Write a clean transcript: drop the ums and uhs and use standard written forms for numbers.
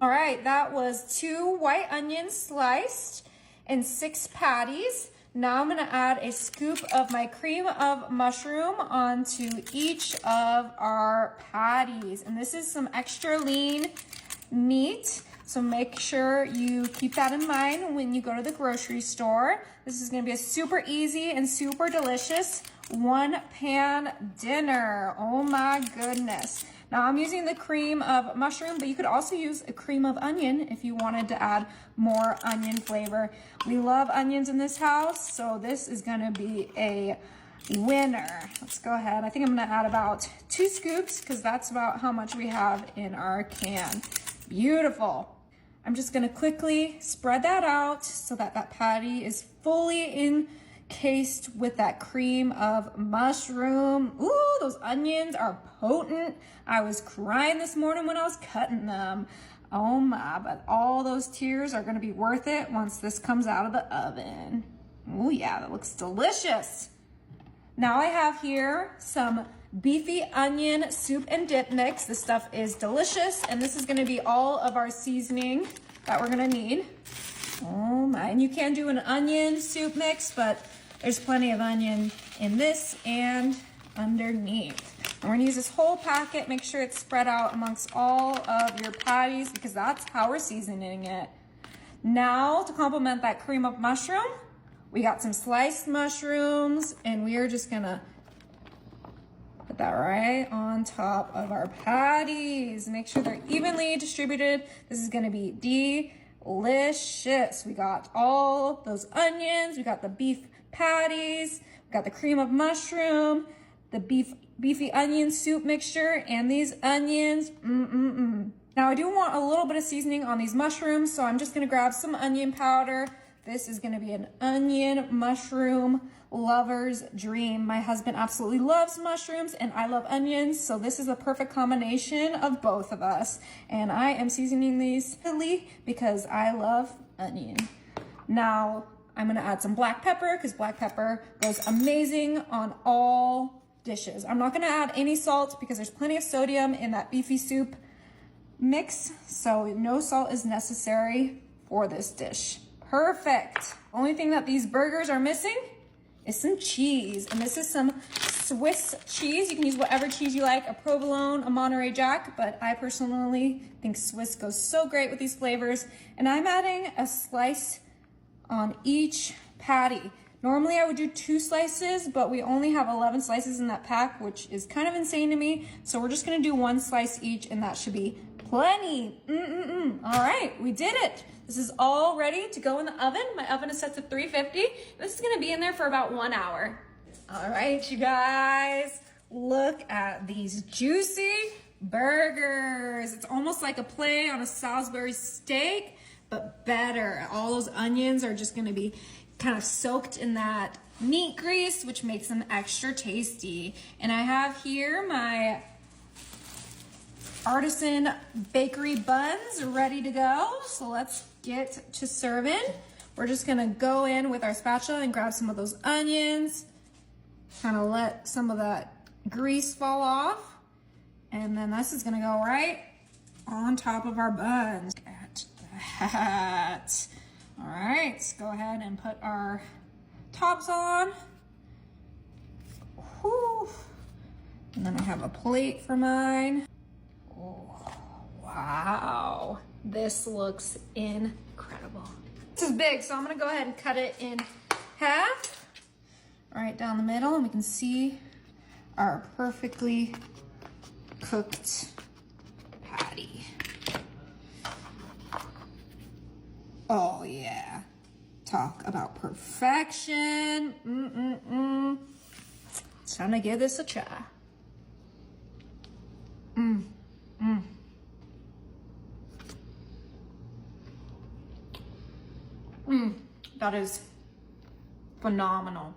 All right, that was 2 white onions sliced and 6 patties. Now I'm gonna add a scoop of my cream of mushroom onto each of our patties. And this is some extra lean meat, so make sure you keep that in mind when you go to the grocery store. This is gonna be a super easy and super delicious 1-pan dinner. Oh my goodness. Now I'm using the cream of mushroom, but you could also use a cream of onion if you wanted to add more onion flavor. We love onions in this house, so this is gonna be a winner. Let's go ahead. I think I'm gonna add about 2 scoops because that's about how much we have in our can. Beautiful. I'm just gonna quickly spread that out so that that patty is fully encased with that cream of mushroom. Ooh, those onions are potent. I was crying this morning when I was cutting them. Oh my, but all those tears are gonna be worth it once this comes out of the oven. Oh yeah, that looks delicious. Now I have here some beefy onion soup and dip mix. This stuff is delicious, and this is gonna be all of our seasoning that we're gonna need. Oh my, and you can do an onion soup mix, but there's plenty of onion in this and underneath. And we're gonna use this whole packet, make sure it's spread out amongst all of your patties because that's how we're seasoning it. Now, to complement that cream of mushroom, we got some sliced mushrooms, and we are just gonna put that right on top of our patties. Make sure they're evenly distributed. This is gonna be delicious. We got all those onions, we got the beef patties, we got the cream of mushroom, the beefy onion soup mixture, and these onions. Now I do want a little bit of seasoning on these mushrooms, so I'm just gonna grab some onion powder. This is gonna be an onion mushroom lover's dream. My husband absolutely loves mushrooms and I love onions, so this is a perfect combination of both of us. And I am seasoning these because I love onion. Now I'm gonna add some black pepper because black pepper goes amazing on all dishes. I'm not gonna add any salt because there's plenty of sodium in that beefy soup mix, so no salt is necessary for this dish. Perfect. Only thing that these burgers are missing is some cheese, and this is some Swiss cheese. You can use whatever cheese you like, a provolone, a Monterey Jack, but I personally think Swiss goes so great with these flavors. And I'm adding a slice on each patty. Normally I would do 2 slices, but we only have 11 slices in that pack, which is kind of insane to me. So we're just gonna do 1 slice each, and that should be plenty. All right, we did it. This is all ready to go in the oven. My oven is set to 350. This is gonna be in there for about 1 hour. All right, you guys, look at these juicy burgers. It's almost like a play on a Salisbury steak, but better. All those onions are just gonna be kind of soaked in that meat grease, which makes them extra tasty. And I have here my artisan bakery buns ready to go. So let's get to serving. We're just gonna go in with our spatula and grab some of those onions, kind of let some of that grease fall off. And then this is gonna go right on top of our buns. Look at that. All right, let's go ahead and put our tops on. Whew. And then I have a plate for mine. Oh, wow, this looks incredible. This is big, so I'm gonna go ahead and cut it in half, right down the middle, and we can see our perfectly cooked patty. Oh yeah, talk about perfection. It's time to give this a try. That is phenomenal.